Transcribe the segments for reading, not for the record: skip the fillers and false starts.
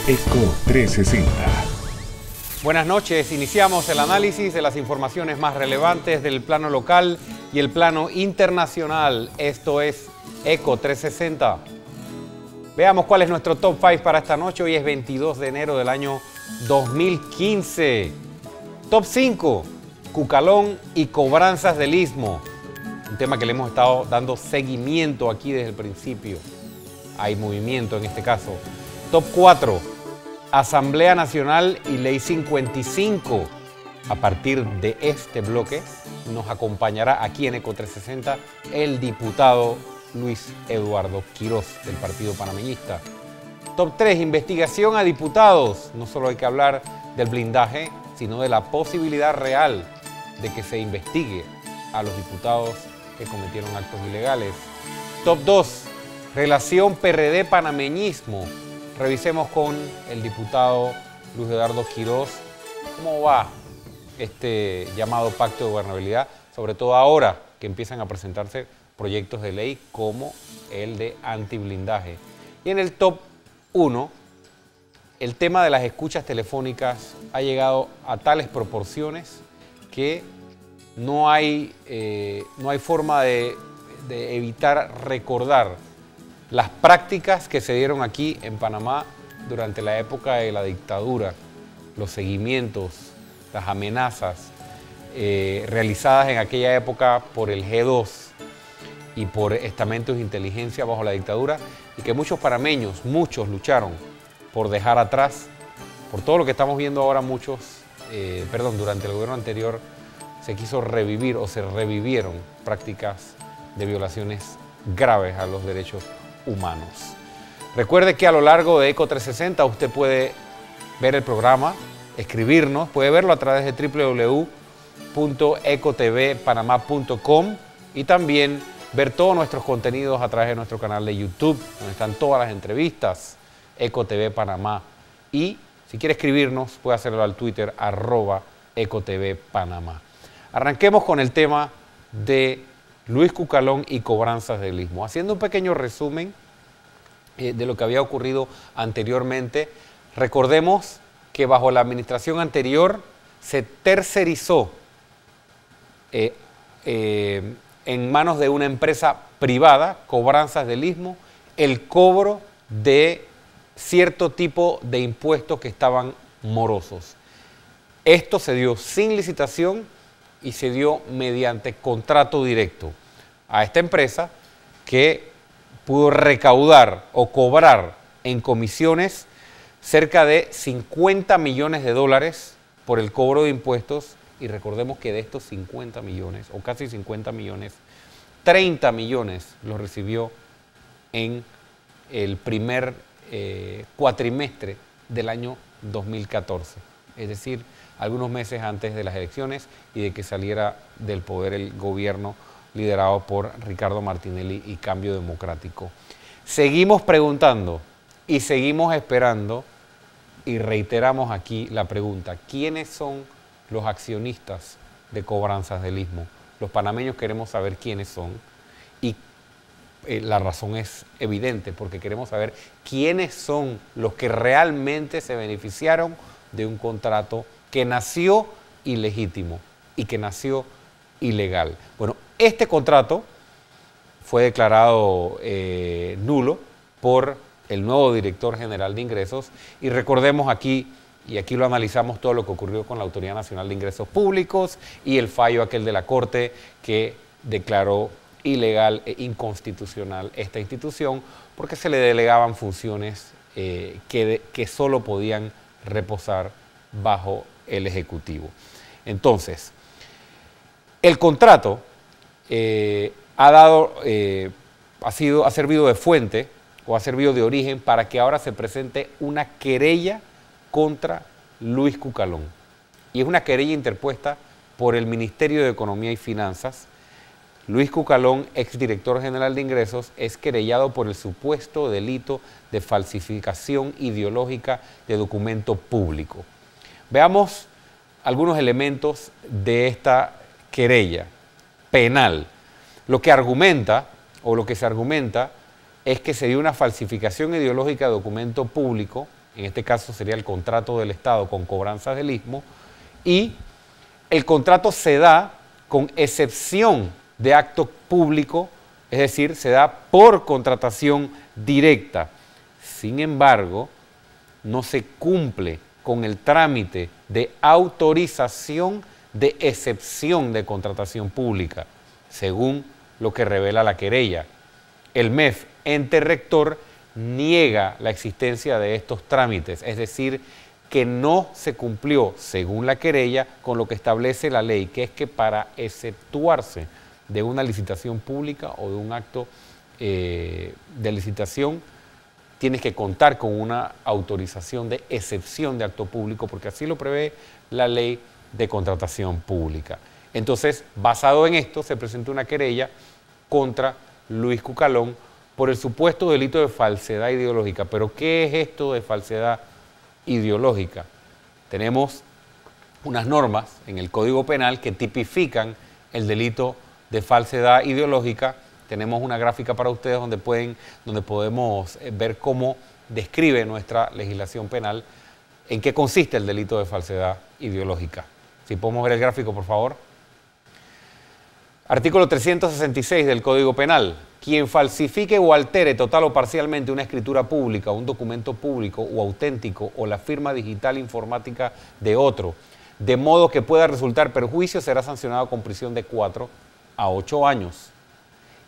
Eco 360. Buenas noches, iniciamos el análisis de las informaciones más relevantes del plano local y el plano internacional. Esto es Eco 360. Veamos cuál es nuestro top 5 para esta noche. Hoy es 22 de enero del año 2015. Top 5, Cucalón y cobranzas del Istmo. Un tema que le hemos estado dando seguimiento aquí desde el principio. Hay movimiento en este caso. Top 4, Asamblea Nacional y Ley 55. A partir de este bloque nos acompañará aquí en Eco 360 el diputado Luis Eduardo Quiroz del Partido Panameñista. Top 3, investigación a diputados. No solo hay que hablar del blindaje, sino de la posibilidad real de que se investigue a los diputados que cometieron actos ilegales. Top 2, relación PRD-panameñismo. Revisemos con el diputado Luis Eduardo Quiroz cómo va este llamado pacto de gobernabilidad, sobre todo ahora que empiezan a presentarse proyectos de ley como el de antiblindaje. Y en el top 1, el tema de las escuchas telefónicas ha llegado a tales proporciones que no hay forma de evitar recordar las prácticas que se dieron aquí en Panamá durante la época de la dictadura, los seguimientos, las amenazas realizadas en aquella época por el G2 y por estamentos de inteligencia bajo la dictadura, y que muchos panameños, muchos lucharon por dejar atrás, por todo lo que estamos viendo ahora durante el gobierno anterior se quiso revivir o se revivieron prácticas de violaciones graves a los derechos humanos. Recuerde que a lo largo de Eco 360 usted puede ver el programa, escribirnos, puede verlo a través de www.ecotvpanamá.com y también ver todos nuestros contenidos a través de nuestro canal de YouTube, donde están todas las entrevistas, Eco TV Panamá. Y si quiere escribirnos, puede hacerlo al Twitter, @EcoTVPanamá. Arranquemos con el tema de Luis Cucalón y cobranzas del Istmo. Haciendo un pequeño resumen de lo que había ocurrido anteriormente, recordemos que bajo la administración anterior se tercerizó en manos de una empresa privada, Cobranzas del Istmo, el cobro de cierto tipo de impuestos que estaban morosos. Esto se dio sin licitación y se dio mediante contrato directo a esta empresa, que pudo recaudar o cobrar en comisiones cerca de 50 millones de dólares por el cobro de impuestos. Y recordemos que de estos 50 millones, o casi 50 millones, 30 millones los recibió en el primer cuatrimestre del año 2014. Es decir, algunos meses antes de las elecciones y de que saliera del poder el gobierno liderado por Ricardo Martinelli y Cambio Democrático. Seguimos preguntando y seguimos esperando y reiteramos aquí la pregunta: ¿quiénes son los accionistas de Cobranzas del Istmo? Los panameños queremos saber quiénes son, y la razón es evidente, porque queremos saber quiénes son los que realmente se beneficiaron de un contrato que nació ilegítimo y que nació ilegal. Bueno, este contrato fue declarado nulo por el nuevo director general de ingresos, y recordemos aquí, y aquí lo analizamos, todo lo que ocurrió con la Autoridad Nacional de Ingresos Públicos y el fallo aquel de la Corte que declaró ilegal e inconstitucional esta institución porque se le delegaban funciones que solo podían reposar bajo el Ejecutivo. Entonces, el contrato ha servido de fuente o ha servido de origen para que ahora se presente una querella contra Luis Cucalón. Y es una querella interpuesta por el Ministerio de Economía y Finanzas. Luis Cucalón, exdirector general de ingresos, es querellado por el supuesto delito de falsificación ideológica de documento público. Veamos algunos elementos de esta querella penal. Lo que argumenta, o lo que se argumenta, es que se dio una falsificación ideológica de documento público en este caso sería el contrato del Estado con cobranzas del istmo, y el contrato se da con excepción de acto público, es decir, se da por contratación directa. Sin embargo, no se cumple con el trámite de autorización de excepción de contratación pública, según lo que revela la querella. El MEF, ente rector, niega la existencia de estos trámites, es decir, que no se cumplió, según la querella, con lo que establece la ley, que es que para exceptuarse de una licitación pública o de un acto de licitación, tienes que contar con una autorización de excepción de acto público, porque así lo prevé la ley de contratación pública. Entonces, basado en esto, se presentó una querella contra Luis Cucalón por el supuesto delito de falsedad ideológica. ¿Pero qué es esto de falsedad ideológica? Tenemos unas normas en el Código Penal que tipifican el delito de falsedad ideológica. Tenemos una gráfica para ustedes donde podemos ver cómo describe nuestra legislación penal en qué consiste el delito de falsedad ideológica. Si podemos ver el gráfico, por favor. Artículo 366 del Código Penal. Quien falsifique o altere total o parcialmente una escritura pública, un documento público o auténtico o la firma digital informática de otro, de modo que pueda resultar perjuicio, será sancionado con prisión de 4 a 8 años.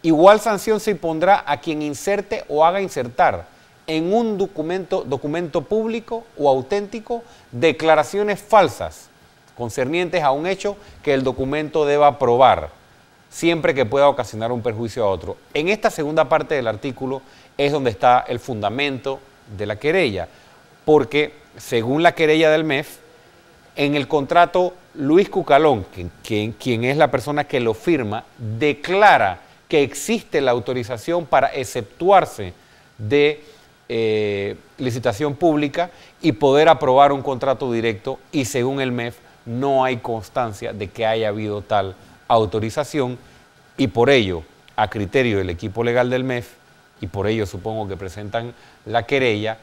Igual sanción se impondrá a quien inserte o haga insertar en un documento público o auténtico declaraciones falsas concernientes a un hecho que el documento deba probar, siempre que pueda ocasionar un perjuicio a otro. En esta segunda parte del artículo es donde está el fundamento de la querella, porque según la querella del MEF, en el contrato Luis Cucalón, quien es la persona que lo firma, declara que existe la autorización para exceptuarse de licitación pública y poder aprobar un contrato directo, y según el MEF no hay constancia de que haya habido tal autorización, y por ello, a criterio del equipo legal del MEF, y por ello supongo que presentan la querella,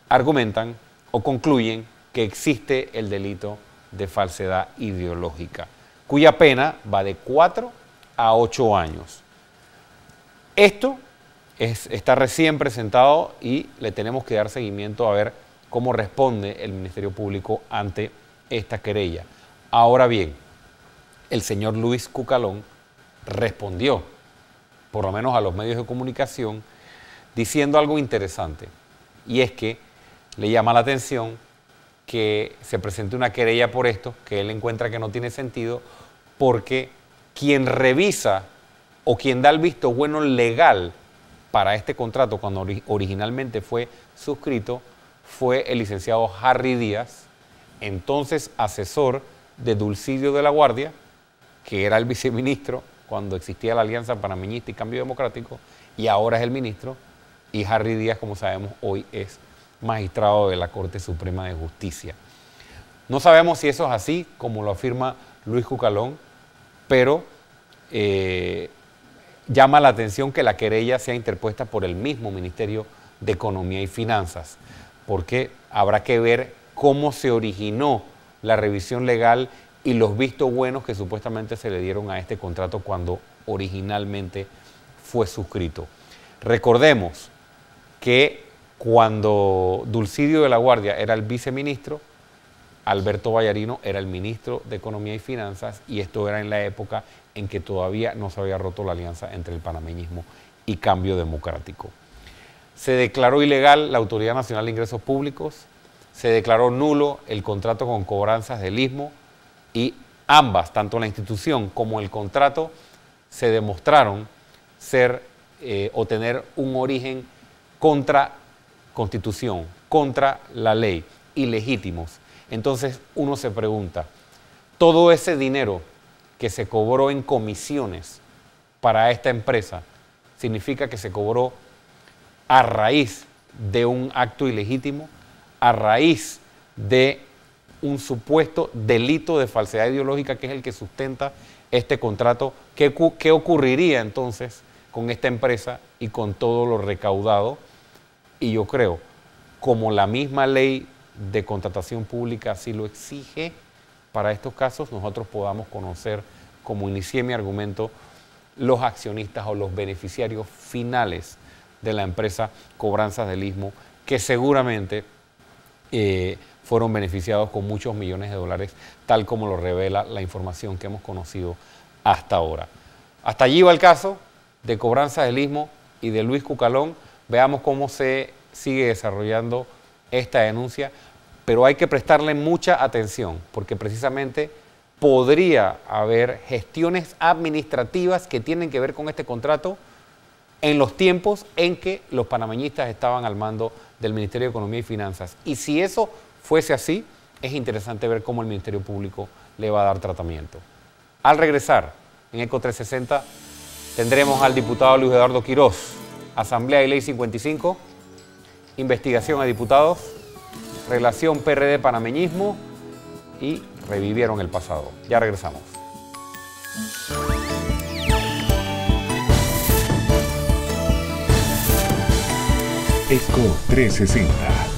argumentan o concluyen que existe el delito de falsedad ideológica, cuya pena va de 4 a 8 años. Esto está recién presentado y le tenemos que dar seguimiento a ver cómo responde el Ministerio Público ante esta querella. Ahora bien, el señor Luis Cucalón respondió, por lo menos a los medios de comunicación, diciendo algo interesante, y es que le llama la atención que se presente una querella por esto, que él encuentra que no tiene sentido, porque quien revisa o quien da el visto bueno legal para este contrato cuando originalmente fue suscrito fue el licenciado Harry Díaz, entonces asesor de Dulcidio de la Guardia, que era el viceministro cuando existía la Alianza Panameñista y Cambio Democrático, y ahora es el ministro, y Harry Díaz, como sabemos, hoy es magistrado de la Corte Suprema de Justicia. No sabemos si eso es así, como lo afirma Luis Cucalón, pero llama la atención que la querella sea interpuesta por el mismo Ministerio de Economía y Finanzas, porque habrá que ver cómo se originó la revisión legal y los vistos buenos que supuestamente se le dieron a este contrato cuando originalmente fue suscrito. Recordemos que cuando Dulcidio de la Guardia era el viceministro, Alberto Vallarino era el ministro de Economía y Finanzas, y esto era en la época en que todavía no se había roto la alianza entre el panameñismo y Cambio Democrático. Se declaró ilegal la Autoridad Nacional de Ingresos Públicos, se declaró nulo el contrato con cobranzas del istmo, y ambas, tanto la institución como el contrato, se demostraron ser o tener un origen contra Constitución, contra la ley, ilegítimos. Entonces uno se pregunta, todo ese dinero que se cobró en comisiones para esta empresa, significa que se cobró a raíz de un acto ilegítimo, a raíz de un supuesto delito de falsedad ideológica, que es el que sustenta este contrato. ¿Qué ocurriría entonces con esta empresa y con todo lo recaudado? Y yo creo, como la misma ley de contratación pública así lo exige, para estos casos nosotros podamos conocer, como inicié mi argumento, los accionistas o los beneficiarios finales de la empresa Cobranzas del Istmo, que seguramente fueron beneficiados con muchos millones de dólares, tal como lo revela la información que hemos conocido hasta ahora. Hasta allí va el caso de Cobranzas del Istmo y de Luis Cucalón. Veamos cómo se sigue desarrollando esta denuncia, pero hay que prestarle mucha atención, porque precisamente podría haber gestiones administrativas que tienen que ver con este contrato en los tiempos en que los panameñistas estaban al mando del Ministerio de Economía y Finanzas. Y si eso fuese así, es interesante ver cómo el Ministerio Público le va a dar tratamiento. Al regresar, en ECO 360, tendremos al diputado Luis Eduardo Quiroz, Asamblea y Ley 55, investigación a diputados, relación PRD-panameñismo y revivieron el pasado. Ya regresamos. ECO 360.